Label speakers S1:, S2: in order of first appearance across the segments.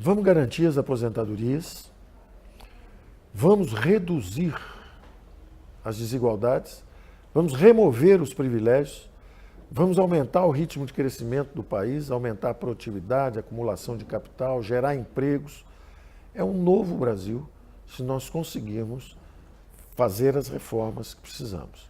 S1: Vamos garantir as aposentadorias, vamos reduzir as desigualdades, vamos remover os privilégios, vamos aumentar o ritmo de crescimento do país, aumentar a produtividade, a acumulação de capital, gerar empregos. É um novo Brasil se nós conseguirmos fazer as reformas que precisamos.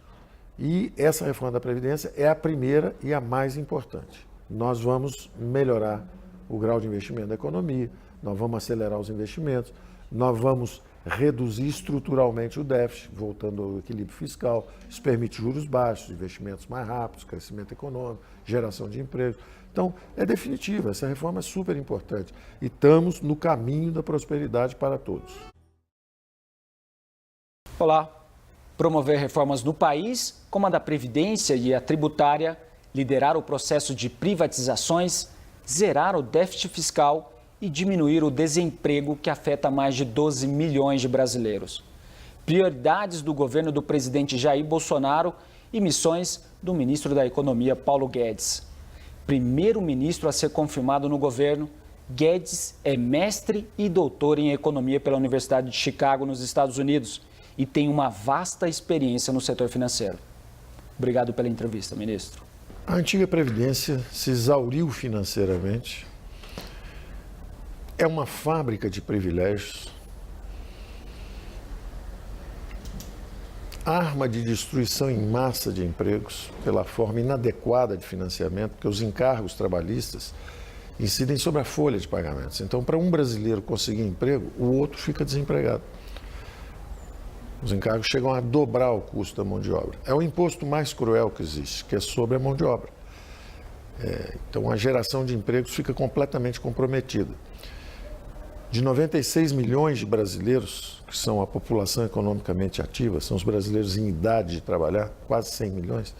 S1: E essa reforma da Previdência é a primeira e a mais importante. Nós vamos melhorar o grau de investimento da economia, nós vamos acelerar os investimentos, nós vamos reduzir estruturalmente o déficit, voltando ao equilíbrio fiscal. Isso permite juros baixos, investimentos mais rápidos, crescimento econômico, geração de emprego. Então, é definitivo, essa reforma é super importante e estamos no caminho da prosperidade para todos.
S2: Olá. Promover reformas no país, como a da Previdência e a tributária, liderar o processo de privatizações, zerar o déficit fiscal e diminuir o desemprego que afeta mais de 12 milhões de brasileiros. Prioridades do governo do presidente Jair Bolsonaro e missões do ministro da Economia, Paulo Guedes. Primeiro-ministro a ser confirmado no governo, Guedes é mestre e doutor em economia pela Universidade de Chicago, nos Estados Unidos, e tem uma vasta experiência no setor financeiro. Obrigado pela entrevista, ministro.
S1: A antiga Previdência se exauriu financeiramente. É uma fábrica de privilégios. Arma de destruição em massa de empregos pela forma inadequada de financiamento, porque os encargos trabalhistas incidem sobre a folha de pagamentos. Então, para um brasileiro conseguir emprego, o outro fica desempregado. Os encargos chegam a dobrar o custo da mão de obra. É o imposto mais cruel que existe, que é sobre a mão de obra. Então, a geração de empregos fica completamente comprometida. De 96 milhões de brasileiros, que são a população economicamente ativa, são os brasileiros em idade de trabalhar, quase 100 milhões,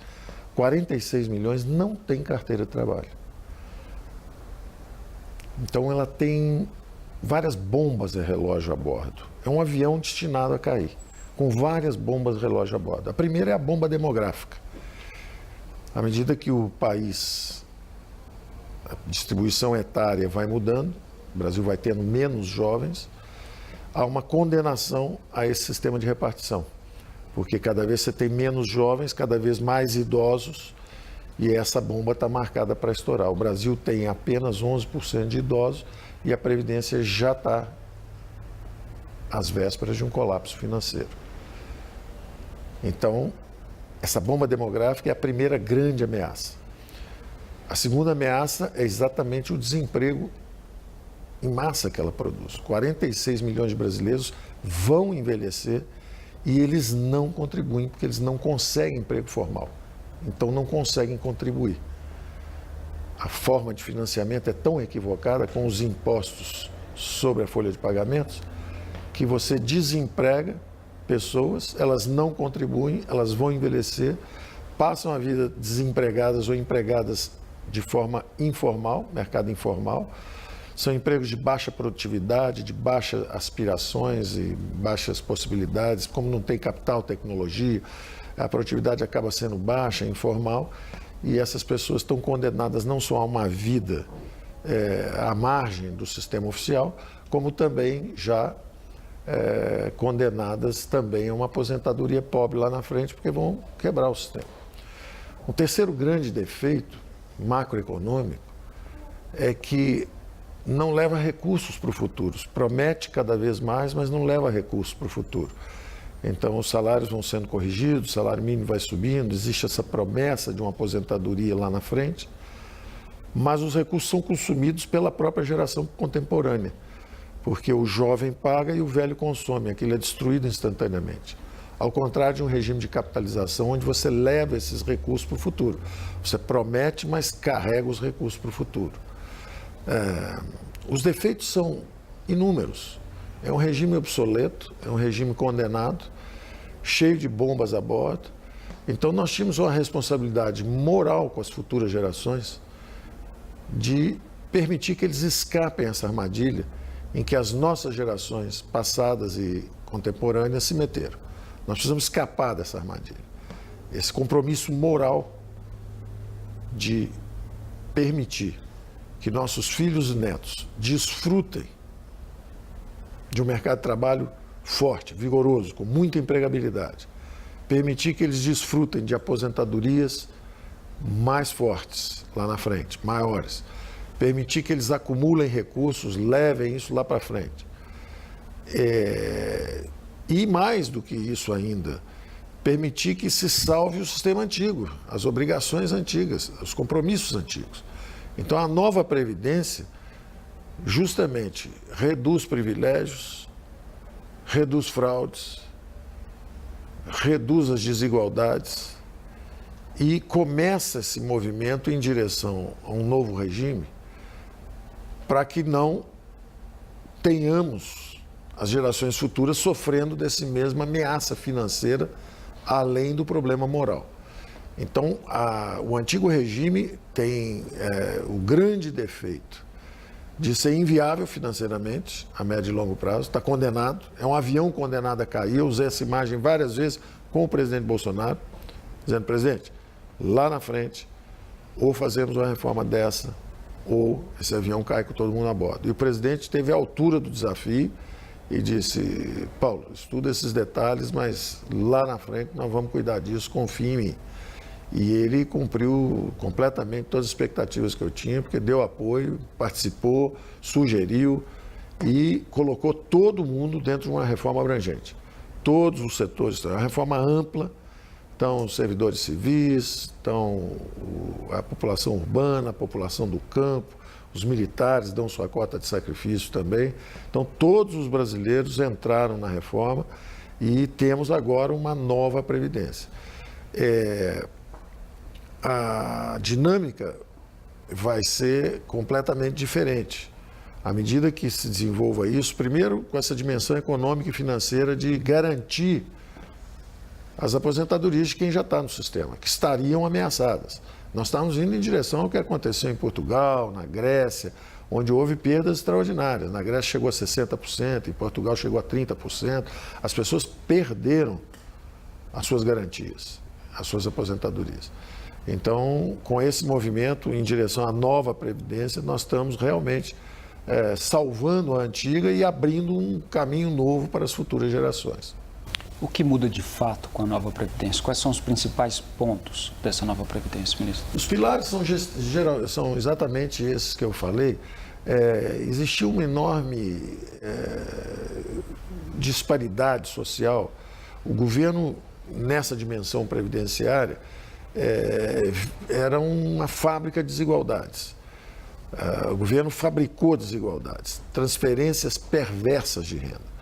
S1: 46 milhões não têm carteira de trabalho. Então, ela tem várias bombas de relógio a bordo. É um avião destinado a cair, com várias bombas de relógio a bordo. A primeira é a bomba demográfica. À medida que o país, a distribuição etária vai mudando, o Brasil vai tendo menos jovens, há uma condenação a esse sistema de repartição. Porque cada vez você tem menos jovens, cada vez mais idosos, e essa bomba está marcada para estourar. O Brasil tem apenas 11% de idosos e a Previdência já está às vésperas de um colapso financeiro. Então, essa bomba demográfica é a primeira grande ameaça. A segunda ameaça é exatamente o desemprego em massa que ela produz. 46 milhões de brasileiros vão envelhecer e eles não contribuem, porque eles não conseguem emprego formal. Então, não conseguem contribuir. A forma de financiamento é tão equivocada com os impostos sobre a folha de pagamentos que você desemprega pessoas, elas não contribuem, elas vão envelhecer, passam a vida desempregadas ou empregadas de forma informal, mercado informal. São empregos de baixa produtividade, de baixas aspirações e baixas possibilidades. Como não tem capital, tecnologia, a produtividade acaba sendo baixa, informal. E essas pessoas estão condenadas não só a uma vida à margem do sistema oficial, como também já condenadas também a uma aposentadoria pobre lá na frente, porque vão quebrar o sistema. O terceiro grande defeito macroeconômico é que não leva recursos para o futuro. Promete cada vez mais, mas não leva recursos para o futuro. Então, os salários vão sendo corrigidos, o salário mínimo vai subindo, existe essa promessa de uma aposentadoria lá na frente, mas os recursos são consumidos pela própria geração contemporânea, porque o jovem paga e o velho consome, aquilo é destruído instantaneamente. Ao contrário de um regime de capitalização, onde você leva esses recursos para o futuro. Você promete, mas carrega os recursos para o futuro. Os defeitos são inúmeros. É um regime obsoleto, é um regime condenado, cheio de bombas a bordo. Então, nós tínhamos uma responsabilidade moral com as futuras gerações de permitir que eles escapem essa armadilha em que as nossas gerações passadas e contemporânea se meteram. Nós precisamos escapar dessa armadilha. Esse compromisso moral de permitir que nossos filhos e netos desfrutem de um mercado de trabalho forte, vigoroso, com muita empregabilidade. Permitir que eles desfrutem de aposentadorias mais fortes lá na frente, maiores. Permitir que eles acumulem recursos, levem isso lá para frente. E mais do que isso ainda, permitir que se salve o sistema antigo, as obrigações antigas, os compromissos antigos. Então, a nova Previdência justamente reduz privilégios, reduz fraudes, reduz as desigualdades e começa esse movimento em direção a um novo regime para que não tenhamos as gerações futuras sofrendo dessa mesma ameaça financeira, além do problema moral. Então, o antigo regime tem o grande defeito de ser inviável financeiramente, a médio e longo prazo, está condenado, é um avião condenado a cair. Eu usei essa imagem várias vezes com o presidente Bolsonaro, dizendo: presidente, lá na frente, ou fazemos uma reforma dessa, ou esse avião cai com todo mundo a bordo. E o presidente teve a altura do desafio e disse: Paulo, estuda esses detalhes, mas lá na frente nós vamos cuidar disso, confie em mim. E ele cumpriu completamente todas as expectativas que eu tinha, porque deu apoio, participou, sugeriu e colocou todo mundo dentro de uma reforma abrangente. Todos os setores, uma reforma ampla. Então, os servidores civis, então, a população urbana, a população do campo, os militares dão sua cota de sacrifício também. Então, todos os brasileiros entraram na reforma e temos agora uma nova Previdência. A dinâmica vai ser completamente diferente. À medida que se desenvolva isso, primeiro com essa dimensão econômica e financeira de garantir as aposentadorias de quem já está no sistema, que estariam ameaçadas. Nós estamos indo em direção ao que aconteceu em Portugal, na Grécia, onde houve perdas extraordinárias. Na Grécia chegou a 60%, em Portugal chegou a 30%. As pessoas perderam as suas garantias, as suas aposentadorias. Então, com esse movimento em direção à nova Previdência, nós estamos realmente salvando a antiga e abrindo um caminho novo para as futuras gerações.
S2: O que muda de fato com a nova Previdência? Quais são os principais pontos dessa nova Previdência, ministro?
S1: Os pilares são exatamente esses que eu falei. Existiu uma enorme disparidade social. O governo, nessa dimensão previdenciária, era uma fábrica de desigualdades. O governo fabricou desigualdades, transferências perversas de renda.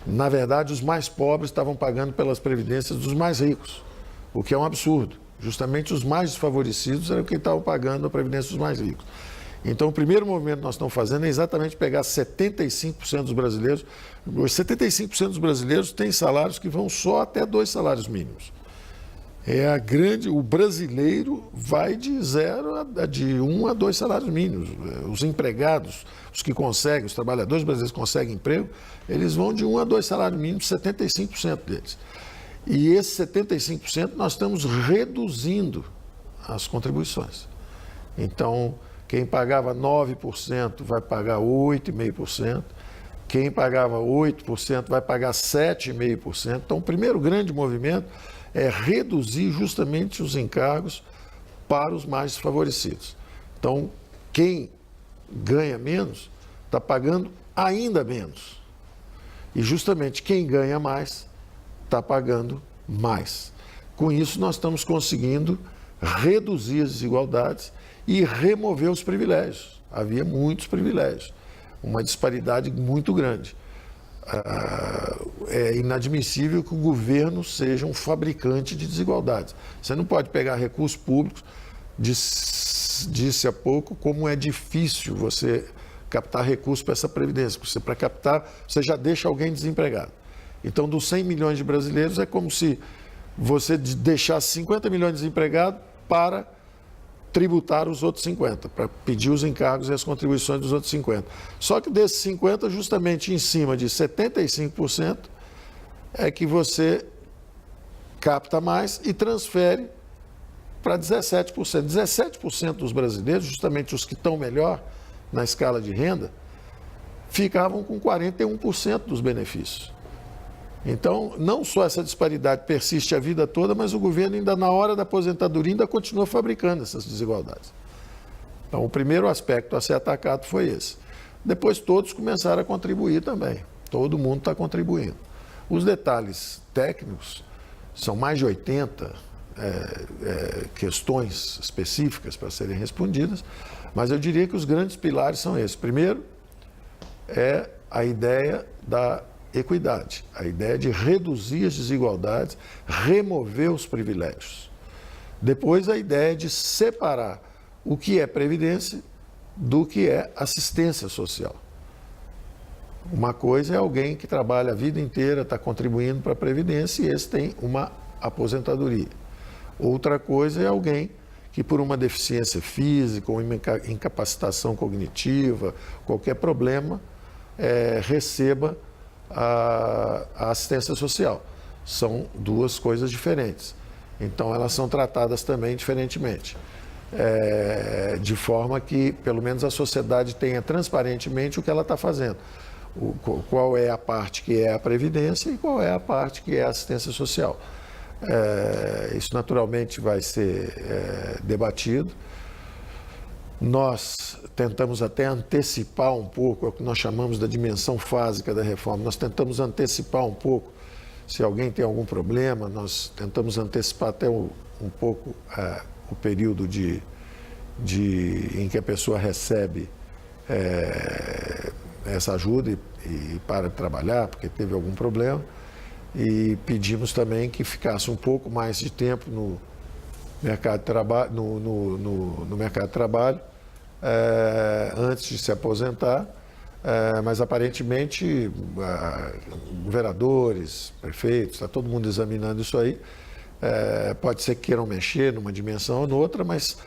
S1: Na verdade, os mais pobres estavam pagando pelas previdências dos mais ricos, o que é um absurdo. Justamente os mais desfavorecidos eram quem estavam pagando a previdência dos mais ricos. Então, o primeiro movimento que nós estamos fazendo é exatamente pegar 75% dos brasileiros. Os 75% dos brasileiros têm salários que vão só até 2 salários mínimos. O brasileiro vai de 1 a 2 salários mínimos. Os empregados, os que conseguem, os trabalhadores brasileiros que conseguem emprego, eles vão de 1 a 2 salários mínimos, 75% deles. E esses 75% nós estamos reduzindo as contribuições. Então, quem pagava 9% vai pagar 8,5%, quem pagava 8% vai pagar 7,5%. Então, o primeiro grande movimento é reduzir justamente os encargos para os mais desfavorecidos. Então, quem ganha menos está pagando ainda menos. E justamente quem ganha mais está pagando mais. Com isso, nós estamos conseguindo reduzir as desigualdades e remover os privilégios. Havia muitos privilégios, uma disparidade muito grande. É inadmissível que o governo seja um fabricante de desigualdades. Você não pode pegar recursos públicos, disse há pouco, como é difícil você captar recursos para essa previdência. Para captar, você já deixa alguém desempregado. Então, dos 100 milhões de brasileiros, é como se você deixasse 50 milhões desempregados para tributar os outros 50, para pedir os encargos e as contribuições dos outros 50. Só que desses 50, justamente em cima de 75%, é que você capta mais e transfere para 17%. 17% dos brasileiros, justamente os que estão melhor na escala de renda, ficavam com 41% dos benefícios. Então, não só essa disparidade persiste a vida toda, mas o governo ainda na hora da aposentadoria ainda continua fabricando essas desigualdades. Então, o primeiro aspecto a ser atacado foi esse. Depois todos começaram a contribuir também. Todo mundo está contribuindo. Os detalhes técnicos são mais de 80 questões específicas para serem respondidas, mas eu diria que os grandes pilares são esses. Primeiro, é a ideia da equidade, a ideia de reduzir as desigualdades, remover os privilégios. Depois, a ideia de separar o que é previdência do que é assistência social. Uma coisa é alguém que trabalha a vida inteira, está contribuindo para a previdência e esse tem uma aposentadoria. Outra coisa é alguém que por uma deficiência física ou incapacitação cognitiva, qualquer problema, receba a assistência social. São duas coisas diferentes. Então, elas são tratadas também diferentemente. De forma que, pelo menos, a sociedade tenha transparentemente o que ela está fazendo. Qual é a parte que é a previdência e qual é a parte que é a assistência social. Isso naturalmente vai ser debatido. Nós tentamos até antecipar um pouco, é o que nós chamamos da dimensão fásica da reforma. Nós tentamos antecipar um pouco, se alguém tem algum problema, nós tentamos antecipar até um pouco o período em que a pessoa recebe essa ajuda e para de trabalhar porque teve algum problema. E pedimos também que ficasse um pouco mais de tempo no mercado de trabalho, no mercado de trabalho antes de se aposentar, mas aparentemente governadores, prefeitos, está todo mundo examinando isso aí. Pode ser que queiram mexer numa dimensão ou noutra, mas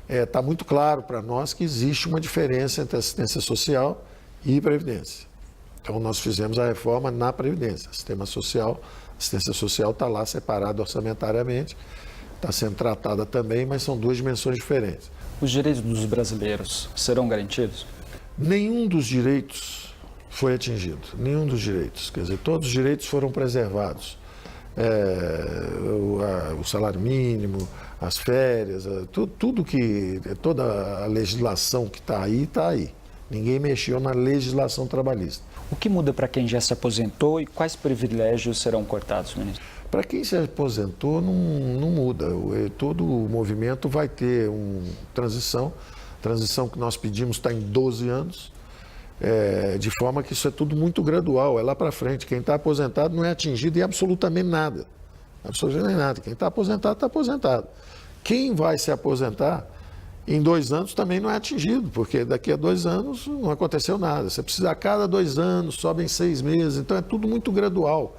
S1: está muito claro para nós que existe uma diferença entre assistência social e previdência. Então, nós fizemos a reforma na Previdência. Sistema social, assistência social está lá separado orçamentariamente, está sendo tratada também, mas são duas dimensões diferentes.
S2: Os direitos dos brasileiros serão garantidos?
S1: Nenhum dos direitos foi atingido, nenhum dos direitos. Quer dizer, todos os direitos foram preservados. O salário mínimo, as férias, toda a legislação que está aí, está aí. Ninguém mexeu na legislação trabalhista.
S2: O que muda para quem já se aposentou e quais privilégios serão cortados, ministro?
S1: Para quem se aposentou, não muda. Todo o movimento vai ter uma transição. A transição que nós pedimos está em 12 anos, de forma que isso é tudo muito gradual, é lá para frente. Quem está aposentado não é atingido em absolutamente nada. Absolutamente nada. Quem está aposentado, está aposentado. Quem vai se aposentar em 2 anos também não é atingido, porque daqui a 2 anos não aconteceu nada. Você precisa a cada 2 anos, sobe em 6 meses, então é tudo muito gradual.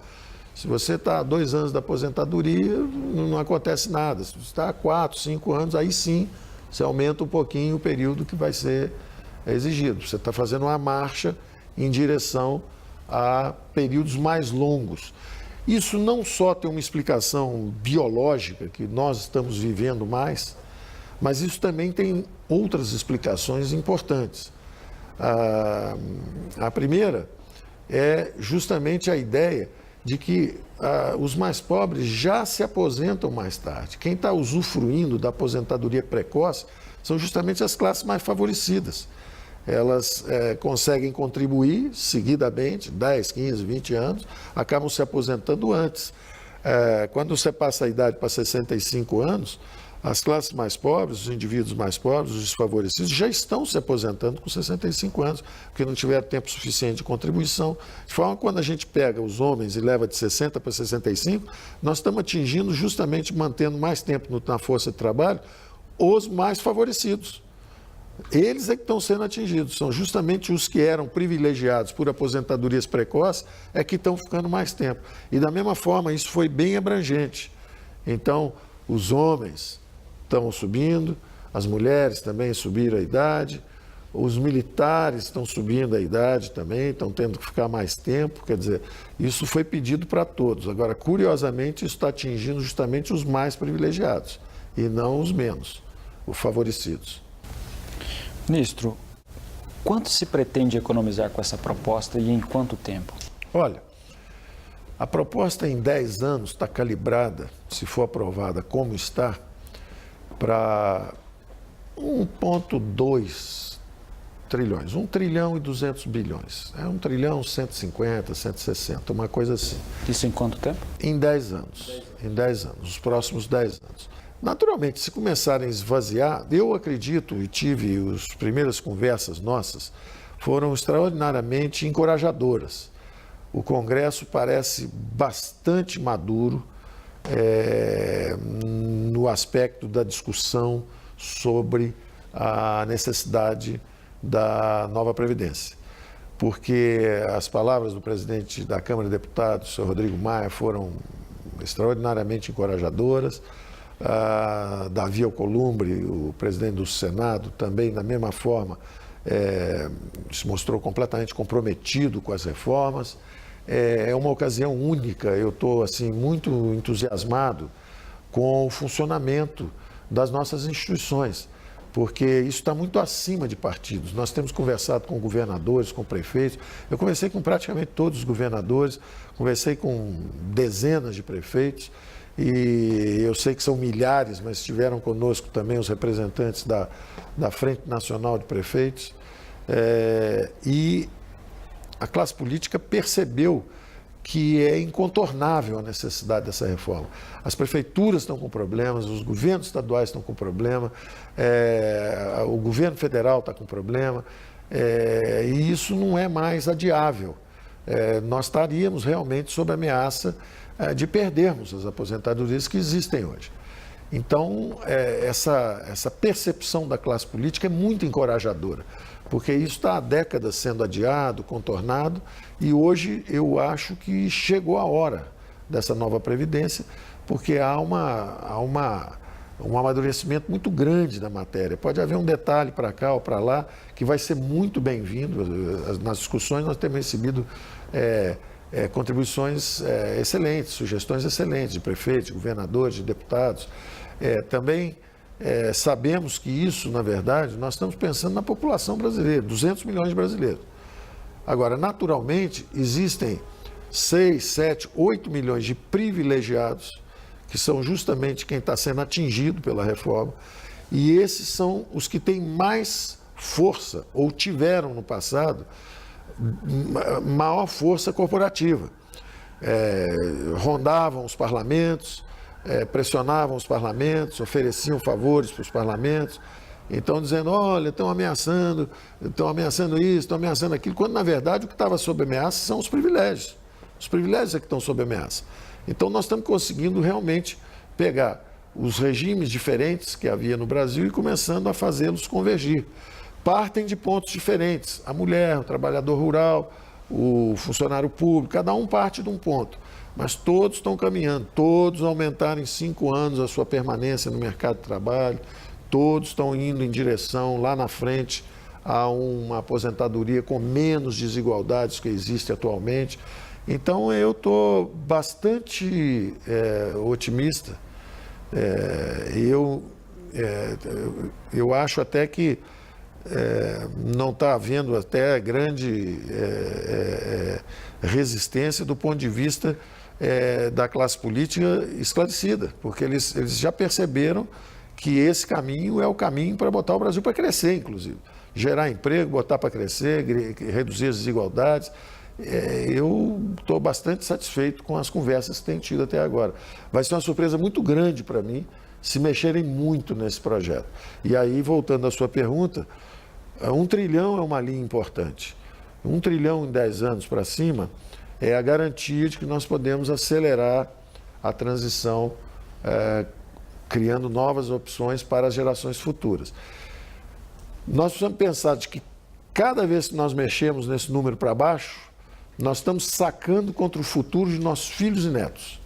S1: Se você está há 2 anos da aposentadoria, não acontece nada. Se você está há 4, 5 anos, aí sim você aumenta um pouquinho o período que vai ser exigido. Você está fazendo uma marcha em direção a períodos mais longos. Isso não só tem uma explicação biológica, que nós estamos vivendo mais, mas isso também tem outras explicações importantes. A primeira é justamente a ideia de que os mais pobres já se aposentam mais tarde. Quem está usufruindo da aposentadoria precoce são justamente as classes mais favorecidas. Elas conseguem contribuir seguidamente, 10, 15, 20 anos, acabam se aposentando antes. Quando você passa a idade para 65 anos, as classes mais pobres, os indivíduos mais pobres, os desfavorecidos, já estão se aposentando com 65 anos, porque não tiveram tempo suficiente de contribuição. De forma que quando a gente pega os homens e leva de 60 para 65, nós estamos atingindo, justamente mantendo mais tempo na força de trabalho, os mais favorecidos. Eles é que estão sendo atingidos, são justamente os que eram privilegiados por aposentadorias precoces, é que estão ficando mais tempo. E da mesma forma, isso foi bem abrangente. Então, os homens estão subindo, as mulheres também subiram a idade, os militares estão subindo a idade também, estão tendo que ficar mais tempo, quer dizer, isso foi pedido para todos. Agora, curiosamente, isso está atingindo justamente os mais privilegiados e não os menos, os favorecidos.
S2: Ministro, quanto se pretende economizar com essa proposta e em quanto tempo?
S1: Olha, a proposta em 10 anos está calibrada, se for aprovada como está, para 1,2 trilhões, 1 trilhão e 200 bilhões. É 1 trilhão 150, 160, uma coisa assim.
S2: Isso em quanto tempo?
S1: Em 10 anos. Em 10 anos, os próximos 10 anos. Naturalmente, se começarem a esvaziar, eu acredito e tive as primeiras conversas nossas, foram extraordinariamente encorajadoras. O Congresso parece bastante maduro no aspecto da discussão sobre a necessidade da nova Previdência. Porque as palavras do presidente da Câmara de Deputados, o senhor Rodrigo Maia, foram extraordinariamente encorajadoras. Davi Alcolumbre, o presidente do Senado, também, da mesma forma, se mostrou completamente comprometido com as reformas. É uma ocasião única, eu estou assim, muito entusiasmado com o funcionamento das nossas instituições, porque isso está muito acima de partidos. Nós temos conversado com governadores, com prefeitos, eu conversei com praticamente todos os governadores, conversei com dezenas de prefeitos, e eu sei que são milhares, mas estiveram conosco também os representantes da Frente Nacional de Prefeitos, e a classe política percebeu que é incontornável a necessidade dessa reforma. As prefeituras estão com problemas, os governos estaduais estão com problema, o governo federal está com problema, e isso não é mais adiável. Nós estaríamos realmente sob ameaça de perdermos as aposentadorias que existem hoje. Então, essa percepção da classe política é muito encorajadora, porque isso está há décadas sendo adiado, contornado, e hoje eu acho que chegou a hora dessa nova Previdência, porque há um amadurecimento muito grande da matéria. Pode haver um detalhe para cá ou para lá que vai ser muito bem-vindo. Nas discussões nós temos recebido contribuições excelentes, sugestões excelentes de prefeitos, de governadores, de deputados. Também sabemos que isso, na verdade, nós estamos pensando na população brasileira, 200 milhões de brasileiros. Agora, naturalmente, existem 6, 7, 8 milhões de privilegiados, que são justamente quem está sendo atingido pela reforma, e esses são os que têm mais força, ou tiveram no passado, maior força corporativa. Rondavam os parlamentos, pressionavam os parlamentos, ofereciam favores para os parlamentos, então dizendo, olha, estão ameaçando isso, estão ameaçando aquilo, quando na verdade o que estava sob ameaça são os privilégios. Os privilégios é que estão sob ameaça. Então nós estamos conseguindo realmente pegar os regimes diferentes que havia no Brasil e começando a fazê-los convergir. Partem de pontos diferentes. A mulher, o trabalhador rural, o funcionário público, cada um parte de um ponto. Mas todos estão caminhando, todos aumentaram em 5 anos a sua permanência no mercado de trabalho, todos estão indo em direção lá na frente a uma aposentadoria com menos desigualdades que existe atualmente. Então eu estou bastante otimista. Eu acho até que não está havendo até grande resistência do ponto de vista da classe política esclarecida, porque eles já perceberam que esse caminho é o caminho para botar o Brasil para crescer, inclusive. Gerar emprego, botar para crescer, reduzir as desigualdades. Eu estou bastante satisfeito com as conversas que tenho tido até agora. Vai ser uma surpresa muito grande para mim se mexerem muito nesse projeto. E aí, voltando à sua pergunta, 1 trilhão é uma linha importante. 1 trilhão em 10 anos para cima é a garantia de que nós podemos acelerar a transição, criando novas opções para as gerações futuras. Nós precisamos pensar de que cada vez que nós mexemos nesse número para baixo, nós estamos sacando contra o futuro de nossos filhos e netos.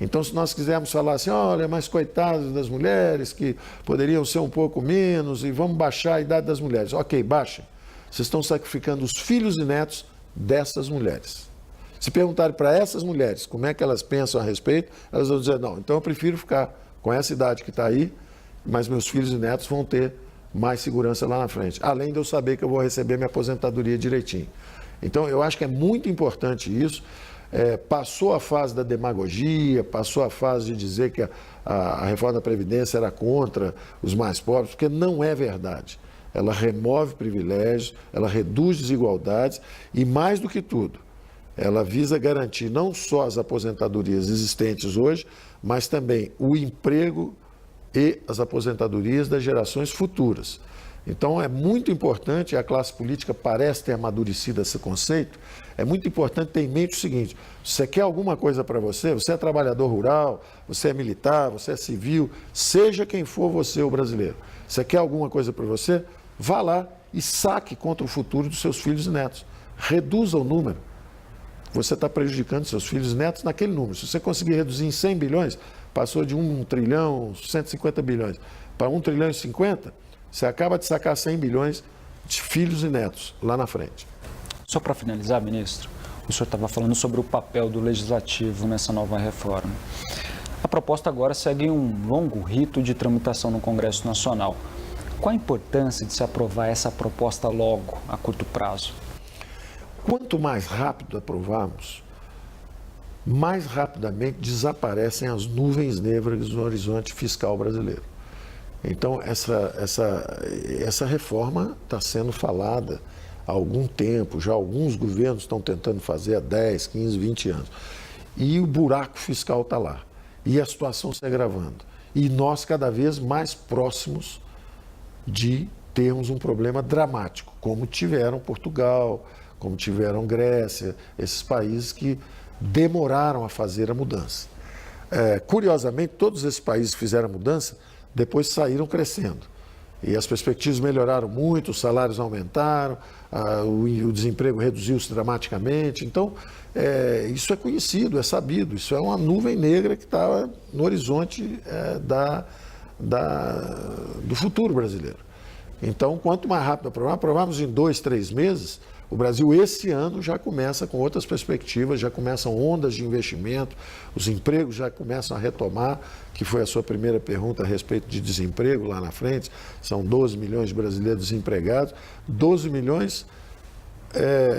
S1: Então, se nós quisermos falar assim, olha, mas coitados das mulheres que poderiam ser um pouco menos e vamos baixar a idade das mulheres. Ok, baixem. Vocês estão sacrificando os filhos e netos dessas mulheres. Se perguntarem para essas mulheres como é que elas pensam a respeito, elas vão dizer, não, então eu prefiro ficar com essa idade que está aí, mas meus filhos e netos vão ter mais segurança lá na frente. Além de eu saber que eu vou receber minha aposentadoria direitinho. Então, eu acho que é muito importante isso. Passou a fase da demagogia, passou a fase de dizer que a reforma da Previdência era contra os mais pobres, porque não é verdade. Ela remove privilégios, ela reduz desigualdades e, mais do que tudo, ela visa garantir não só as aposentadorias existentes hoje, mas também o emprego e as aposentadorias das gerações futuras. Então, é muito importante, a classe política parece ter amadurecido esse conceito, é muito importante ter em mente o seguinte, se você quer alguma coisa para você é trabalhador rural, você é militar, você é civil, seja quem for você, o brasileiro, você quer alguma coisa para você, vá lá e saque contra o futuro dos seus filhos e netos. Reduza o número. Você está prejudicando seus filhos e netos naquele número. Se você conseguir reduzir em 100 bilhões, passou de 1 trilhão, 150 bilhões, para 1 trilhão e 50, você acaba de sacar 100 bilhões de filhos e netos lá na frente.
S2: Só para finalizar, ministro, o senhor estava falando sobre o papel do Legislativo nessa nova reforma. A proposta agora segue um longo rito de tramitação no Congresso Nacional. Qual a importância de se aprovar essa proposta logo, a curto prazo?
S1: Quanto mais rápido aprovarmos, mais rapidamente desaparecem as nuvens negras no horizonte fiscal brasileiro. Então, essa reforma está sendo falada há algum tempo, já alguns governos estão tentando fazer há 10, 15, 20 anos. E o buraco fiscal está lá. E a situação se agravando. E nós cada vez mais próximos de termos um problema dramático, como tiveram Portugal, como tiveram Grécia, esses países que demoraram a fazer a mudança. Curiosamente, todos esses países que fizeram a mudança, depois saíram crescendo. E as perspectivas melhoraram muito, os salários aumentaram, o desemprego reduziu-se dramaticamente. Então, isso é conhecido, é sabido, isso é uma nuvem negra que está no horizonte do futuro brasileiro. Então, quanto mais rápido aprovarmos em 2, 3 meses, o Brasil esse ano já começa com outras perspectivas, já começam ondas de investimento, os empregos já começam a retomar, que foi a sua primeira pergunta a respeito de desemprego lá na frente, são 12 milhões de brasileiros desempregados, 12 milhões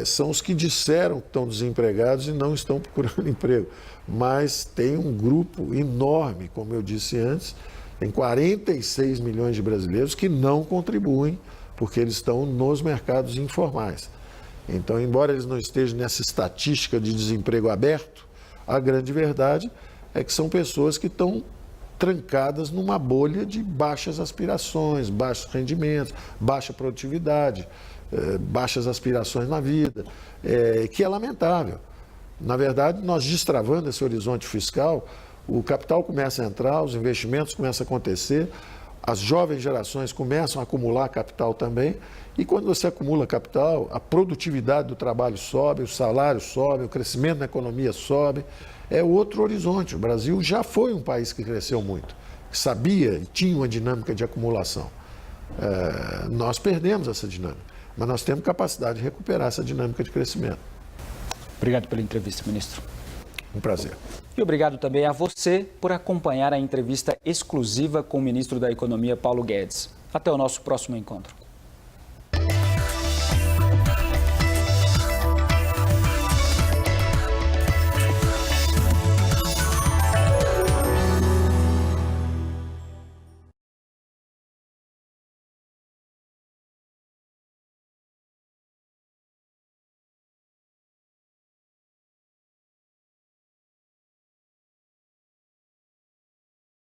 S1: são os que disseram que estão desempregados e não estão procurando emprego, mas tem um grupo enorme, como eu disse antes, tem 46 milhões de brasileiros que não contribuem, porque eles estão nos mercados informais. Então, embora eles não estejam nessa estatística de desemprego aberto, a grande verdade é que são pessoas que estão trancadas numa bolha de baixas aspirações, baixos rendimentos, baixa produtividade, baixas aspirações na vida, que é lamentável. Na verdade, nós destravando esse horizonte fiscal, o capital começa a entrar, os investimentos começam a acontecer, as jovens gerações começam a acumular capital também, e quando você acumula capital, a produtividade do trabalho sobe, o salário sobe, o crescimento da economia sobe, é outro horizonte. O Brasil já foi um país que cresceu muito, que sabia e tinha uma dinâmica de acumulação. Nós perdemos essa dinâmica, mas nós temos capacidade de recuperar essa dinâmica de crescimento.
S2: Obrigado pela entrevista, ministro.
S1: Um prazer.
S2: E obrigado também a você por acompanhar a entrevista exclusiva com o ministro da Economia, Paulo Guedes. Até o nosso próximo encontro.